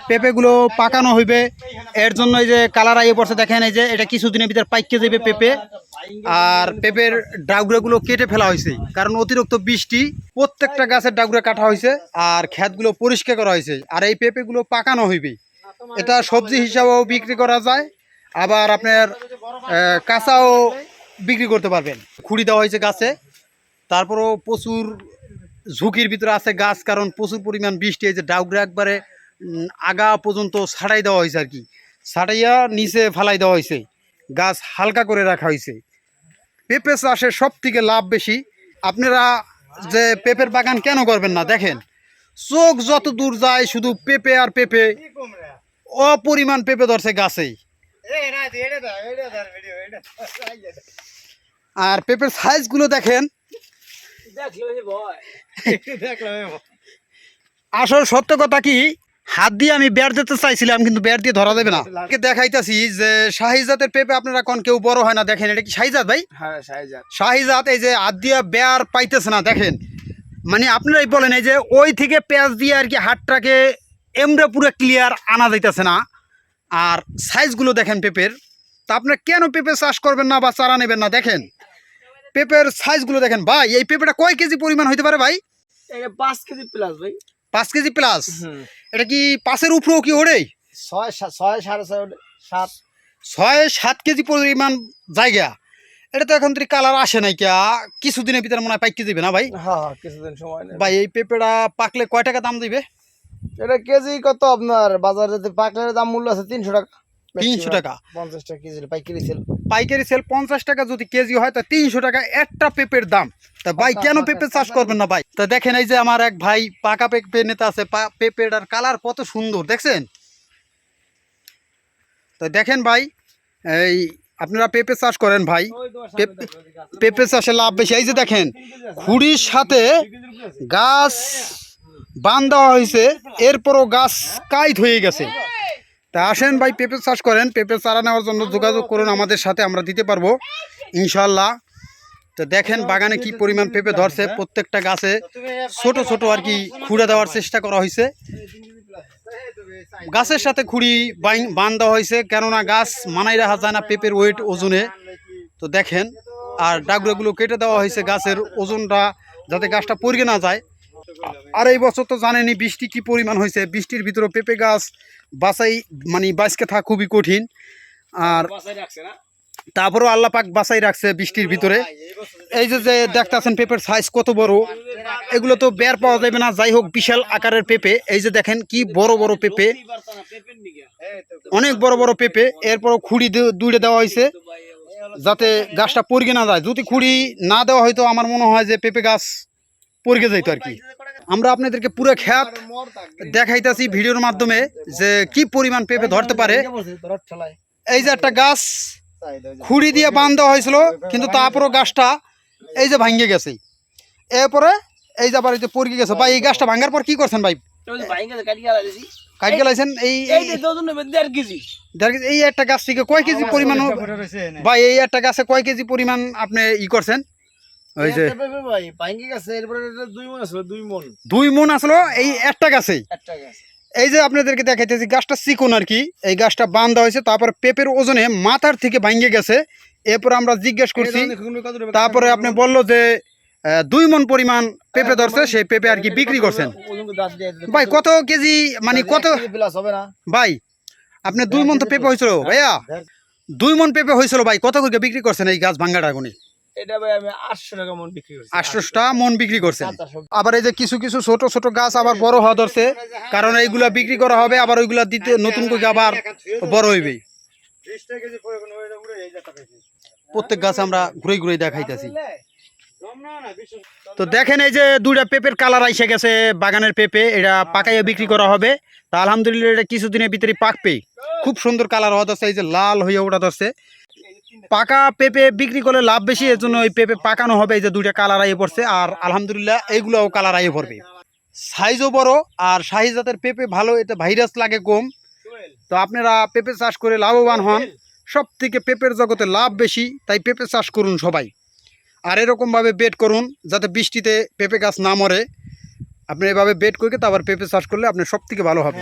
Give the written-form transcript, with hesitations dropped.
পেঁপেগুলো পাকানো হইবে, এর জন্য এই যে কালার আইয়ে পড়ছে দেখেন। এই যে এটা কিছুদিনের ভিতর পাইকে যাবে পেঁপে। আর পেঁপের ডাগুড়াগুলো কেটে ফেলা হয়েছে, কারণ অতিরিক্ত বৃষ্টি প্রত্যেকটা গাছের ডাগুড়া কাটা হয়েছে আর ক্ষেতগুলো পরিষ্কার করা হয়েছে। আর এই পেঁপেগুলো পাকানো হইবে, এটা সবজি হিসাবেও বিক্রি করা যায়, আবার আপনার কাঁচাও বিক্রি করতে পারবেন। খুঁড়ি দেওয়া হয়েছে গাছে, তারপরেও প্রচুর ঝুঁকির ভিতরে আছে গাছ, কারণ প্রচুর পরিমাণ বৃষ্টি। এই যে ডাউগরা একবারে আগা পর্যন্ত ছাড়াই দেওয়া হয়েছে আর কি, ছাড়াইয়া নিচে ফালাই দেওয়া হয়েছে, গাছ হালকা করে রাখা হয়েছে। পেঁপে চাষে সব থেকে লাভ বেশি। আপনারা যে পেঁপের বাগান কেন করবেন না, দেখেন চোখ যত দূর যায় শুধু পেঁপে আর পেঁপে, অপরিমাণ পেঁপে ধরছে গাছেই। আর পেঁপের সাইজগুলো দেখেন। আসল সত্য কথা কি, হাত দিয়ে আমি বেড় দিতে চাইছিলাম, কিন্তু বেড় দিয়ে ধরা দেবে না। দেখাইতেছি যে শাহিজাতের পেঁপে আপনারা কোন কেউ বড় হয় না, দেখেন এটা কি শাহিজাত ভাই? হ্যাঁ শাহিজাত। শাহিজাত এই যে হাত দিয়ে বেড় পাইতেছে না, দেখেন। মানে আপনারাই বলেন, এই যে ওই থেকে পেঁয়াজ দিয়ে আর কি হাতটাকে এমরা পুরো ক্লিয়ার আনা যাইতেছে না। আর সাইজগুলো দেখেন পেঁপের। তা আপনারা কেন পেঁপে চাষ করবেন না বা চারা নেবেন না? দেখেন পেঁপের সাইজগুলো দেখেন ভাই। এই পেঁপেটা কয় কেজি পরিমাণ হইতে পারে ভাই? 5 কেজি প্লাস ভাই। 5 কেজি প্লাস। এটা কি 5-এর উপরেও কি ওড়ে? 6 6.5 7 6-7 কেজি পরিমাণ জায়গা। এটা তো এখন তুই কালার আসে নাই, কে কিছুদিনের ভিতরে মনে হয় পাইকে যাবে না ভাই? হ্যাঁ কিছুদিন সময় নেই ভাই। এই পেঁপেটা পাকলে কয় টাকা দাম দিবে? এটা কেজি কত আপনার বাজারে? পাকলের দাম মূল্য আছে 300 টাকা। 300 টাকা 50 টাকা কেজি পাইকারি সেল। পাইকারি সেল 50 টাকা যদি কেজি হয়, তা 300 টাকা একটা পেঁপের দাম। তা ভাই কেন পেঁপে চাষ করবেন না ভাই? তা দেখেন এই যে আমার এক ভাই পাকা পেঁপে নেতা আছে, পেঁপেটার কালার কত সুন্দর দেখছেন। তো দেখেন ভাই, এই আপনারা পেঁপে চাষ করেন ভাই, পেঁপে চাষে লাভ বেশি। এই যে দেখেন খুঁড়ির সাথে গাছ বান্ধা হয়েছে, এরপরও গাছ কাইট হয়ে গেছে। তা আসেন ভাই পেঁপে চাষ করেন। পেঁপে চারা নেওয়ার জন্য যোগাযোগ করুন আমাদের সাথে, আমরা দিতে পারবো ইনশাল্লাহ। তো দেখেন বাগানে কি পরিমাণ পেঁপে ধরছে, প্রত্যেকটা গাছে ছোট ছোট আর কি খুঁড়ে দেওয়ার চেষ্টা করা হয়েছে। গাছের সাথে খুঁড়ি বান্ধা হয়েছে, কেননা গাছ মানাই রাখা যায় না পেঁপের ওয়েট ওজনে। তো দেখেন, আর ডাগড়াগুলো কেটে দেওয়া হয়েছে গাছের ওজনটা যাতে গাছটা পড়ে না যায়। আর এই বছর তো জানেনই বৃষ্টি কি পরিমাণ হয়েছে, বৃষ্টির ভিতরে পেঁপে গাছ বাঁচাই মানে বাঁচকে থাকা খুবই কঠিন। আর তারপরেও আল্লাহ পাক বাঁচাই রাখছে বৃষ্টির ভিতরে। এই যে যে দেখতেছেন পেঁপের সাইজ কত বড়, এগুলো তো বের পাওয়া যাবে না। যাই হোক বিশাল আকারের পেঁপে। এই যে দেখেন কি বড় বড় পেঁপে, অনেক বড় বড় পেঁপে। এরপরও খুঁড়ি দুইটা দেওয়া হয়েছে যাতে গাছটা পড়ে না যায়। যদি খুঁড়ি না দেওয়া হয়তো আমার মনে হয় যে পেঁপে গাছ পড়ে যাইতো আর কি। আমরা আপনাদেরকে পুরো ক্ষেত দেখাইতেছি ভিডিওর মাধ্যমে যে কি পরিমাণ পেঁপে ধরতে পারে। এই যে একটা গাছ খুঁড়ি দিয়ে বান্ধা হয়েছিল, কিন্তু তারপরও গাছটা এই যে ভাঙ্গে গেছে। এরপরে এই যে আবার এই যে পড়ে গেছে। ভাই এই গাছটা ভাঙ্গার পর কি করছেন ভাই? কাটি গেলাইছেন। এই এই একটা গাছ থেকে কয় কেজি পরিমাণ ভাই? এই একটা গাছে কয় কেজি পরিমাণ আপনি ই করছেন? ওই যে 2 মণ আসলো এই একটা গাছেই। এই যে আপনাদেরকে দেখাইতেছি গাছটা চিকন আর কি, এই গাছটা বান্ধা হয়েছে। তারপর পেঁপের ওজনে মাথার থেকে ভাঙ্গে গেছে। এরপর আমরা জিজ্ঞেস করছি, তারপরে আপনি বললো যে 2 মণ পরিমাণ পেঁপে ধরছে, সেই পেঁপে আর কি বিক্রি করছেন। ভাই কত কেজি মানে কত ভাই? আপনি 2 মণ তো পেঁপে হয়েছিল ভাইয়া, 2 মণ পেঁপে হয়েছিল ভাই, কত করে বিক্রি করছেন এই গাছ ভাঙ্গাটা গুনি? এটা ভাই আমি 800 টাকা মণ বিক্রি করছি। 800 মণ বিক্রি করছেন। আবার এই যে কিছু কিছু ছোট ছোট গাছ আবার বড় হওয়া ধরছে, কারণ এইগুলা বিক্রি করা হবে, আবার ওইগুলা দিতে নতুন করে আবার বড় হইবে। প্রত্যেক গাছ আমরা ঘুরে ঘুরে দেখাইতেছি। তো দেখেন এই যে 2টা পেঁপের কালার আইসে গেছে বাগানের পেঁপে, এটা পাকাইয়া বিক্রি করা হবে। তা আলহামদুলিল্লাহ এটা কিছুদিনের ভিতরে পাকবে, খুব সুন্দর কালার হওয়া ধরছে, এই যে লাল হয়ে ওঠা ধরছে। পাকা পেঁপে বিক্রি করলে লাভ বেশি, এর জন্য ওই পেঁপে পাকানো হবে। এই যে 2টা কালার আইয়ে পড়ছে, আর আলহামদুলিল্লাহ এইগুলোও কালার আইয়ে পড়বে। সাইজও বড়, আর শাহি জাতের পেঁপে ভালো, এতে ভাইরাস লাগে কম। তো আপনারা পেঁপে চাষ করে লাভবান হন। সব থেকে পেঁপের জগতে লাভ বেশি, তাই পেঁপে চাষ করুন সবাই। আর এরকমভাবে বেড করুন যাতে বৃষ্টিতে পেঁপে গাছ না মরে। আপনি এভাবে বেড করে তারপর পেঁপে চাষ করলে আপনার সব থেকে ভালো হবে।